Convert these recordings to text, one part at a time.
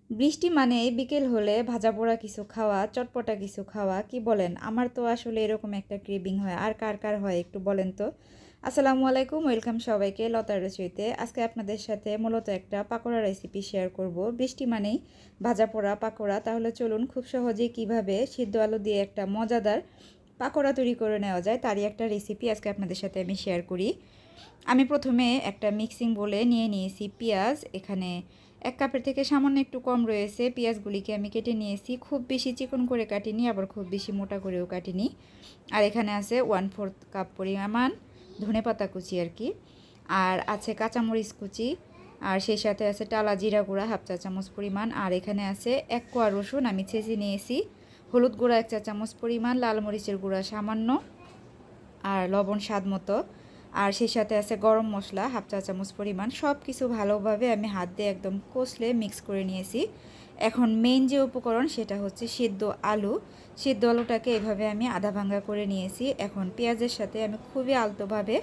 বৃষ্টি মানেই বিকেল হলে ভাজা পোড়া কিছু খাওয়া, চটপটা কিছু খাওয়া, কি বলেন? আমার তো আসলে এরকম একটা ক্রেভিং হয়। আর কার কার হয় একটু বলেন তো। আসসালামু আলাইকুম, ওয়েলকাম সবাইকে লাতাররসুইতে। আজকে আপনাদের সাথে মূলত একটা পাকোড়া রেসিপি শেয়ার করব। বৃষ্টি মানেই ভাজা পোড়া পাকোড়া। তাহলে চলুন খুব সহজেই কিভাবে সিদ্ধ আলু দিয়ে একটা মজাদার পাকোড়া তৈরি করে নেওয়া যায় তারই একটা রেসিপি আজকে আপনাদের সাথে আমি শেয়ার করি। আমি প্রথমে একটা মিক্সিং বোলে নিয়ে নিয়েছি পেঁয়াজ। এখানে 1 কাপের থেকে সামান্য একটু কম রয়েছে। পেঁয়াজগুলিকে আমি কেটে নিয়েছি, খুব বেশি চিকন করে কাটিনি, আবার খুব বেশি মোটা করেও কাটিনি। আর এখানে আছে 1/4 কাপ পরিমাণ ধনেপাতা কুচি আর কি, আর আছে কাঁচামরিচ কুচি, আর সেই সাথে আছে টালা জিরা গুঁড়া 1/2 চা চামচ পরিমাণ, আর এখানে আছে 1 কোয়া রসুন আমি ছেঁচে নিয়েছি, হলুদ গুঁড়া 1 চা চামচ পরিমাণ, লাল মরিচের গুঁড়া সামান্য, আর লবণ স্বাদ মতো, আর সেই সাথে আছে গরম মশলা 1/2 চা চামচ পরিমাণ। সব কিছু ভালোভাবে আমি হাত দিয়ে একদম কষলে মিক্স করে নিয়েছি। এখন মেইন যে উপকরণ সেটা হচ্ছে সিদ্ধ আলু। সিদ্ধ আলুটাকে এভাবে আমি আধা ভাঙ্গা করে নিয়েছি। এখন পেঁয়াজের সাথে আমি খুবই আলতোভাবে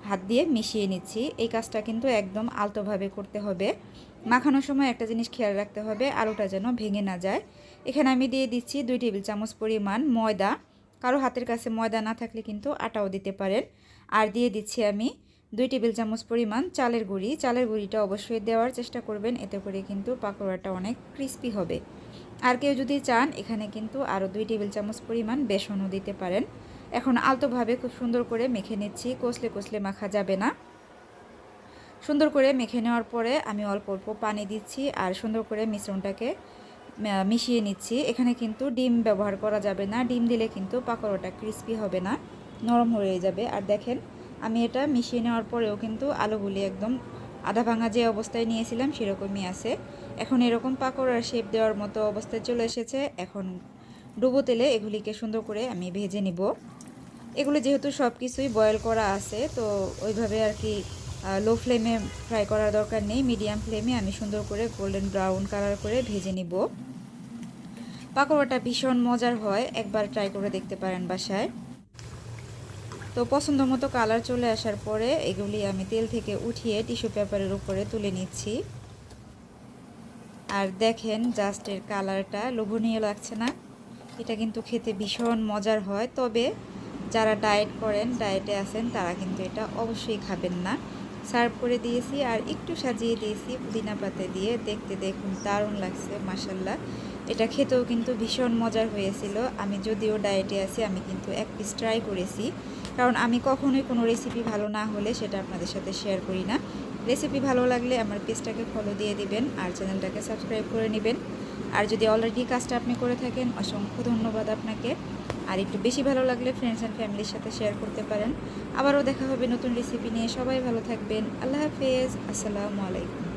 হাত দিয়ে মিশিয়ে নিচ্ছি। এই কাজটা কিন্তু একদম আলতোভাবে করতে হবে। মাখানোর সময় একটা জিনিস খেয়াল রাখতে হবে, আলুটা যেন ভেঙে না যায়। এখানে আমি দিয়ে দিচ্ছি 2 টেবিল চামচ পরিমাণ ময়দা। কারো হাতের কাছে ময়দা না থাকলে কিন্তু আটাও দিতে পারেন। আর দিয়ে দিচ্ছি আমি 2 টেবিল চামচ পরিমাণ চালের গুঁড়ি। চালের গুঁড়িটা অবশ্যই দেওয়ার চেষ্টা করবেন, এতে করে কিন্তু পাকোড়াটা অনেক ক্রিস্পি হবে। আর কেউ যদি চান এখানে কিন্তু আরও 2 টেবিল চামচ পরিমাণ বেসনও দিতে পারেন। এখন আলতোভাবে খুব সুন্দর করে মেখে নিচ্ছি, কষলে কষলে মাখা যাবে না। সুন্দর করে মেখে নেওয়ার পরে আমি অল্প অল্প পানি দিচ্ছি আর সুন্দর করে মিশ্রণটাকে মিশিয়ে নিচ্ছি। এখানে কিন্তু ডিম ব্যবহার করা যাবে না, ডিম দিলে কিন্তু পাকোড়াটা ক্রিস্পি হবে না, নরম হয়ে যাবে। আর দেখেন আমি এটা মিশিয়ে নেওয়ার পরেও কিন্তু আলুগুলি একদম আধা ভাঙা যে অবস্থায় নিয়েছিলাম সেরকমই আছে। এখন এরকম পাকোড়ার শেপ দেওয়ার মতো অবস্থায় চলে এসেছে। এখন ডুবো তেলে এগুলিকে সুন্দর করে আমি ভেজে নিব। এগুলো যেহেতু সব কিছুই বয়েল করা আছে, তো ওইভাবে আর কি লো ফ্লেমে ফ্রাই করার দরকার নেই। মিডিয়াম ফ্লেমে আমি সুন্দর করে গোল্ডেন ব্রাউন কালার করে ভেজে নিব। পাকোড়াটা ভীষণ মজার হয়, একবার ট্রাই করে দেখতে পারেন বাসায়। তো পছন্দ মতো কালার চলে আসার পরে এগুলি আমি তেল থেকে উঠিয়ে টিস্যু পেপারের উপরে তুলে নিচ্ছি। আর দেখেন জাস্ট এর কালারটা লোভনীয় লাগছে না? এটা কিন্তু খেতে ভীষণ মজার হয়, তবে যারা ডায়েট করেন, ডায়েটে আছেন, তারা কিন্তু এটা অবশ্যই খাবেন না। সার্ভ করে দিয়েছি আর একটু সাজিয়ে দিয়েছি পুদিনা পাতা দিয়ে। দেখতে দেখুন দারুণ লাগছে মাশাল্লাহ। এটা খেতেও কিন্তু ভীষণ মজার হয়েছিল। আমি যদিও ডায়েটে আছি, আমি কিন্তু 1 পিস ট্রাই করেছি, কারণ আমি কখনোই কোনো রেসিপি ভালো না হলে সেটা আপনাদের সাথে শেয়ার করি না। রেসিপি ভালো লাগলে আমার পেজটাকে ফলো দিয়ে দিবেন আর চ্যানেলটাকে সাবস্ক্রাইব করে নেবেন। আর যদি অলরেডি কাজটা আপনি করে থাকেন, অসংখ্য ধন্যবাদ আপনাকে। আর একটু বেশি ভালো লাগলে ফ্রেন্ডস অ্যান্ড ফ্যামিলির সাথে শেয়ার করতে পারেন। আবারও দেখা হবে নতুন রেসিপি নিয়ে। সবাই ভালো থাকবেন। আল্লাহ হাফেজ। আসসালামু আলাইকুম।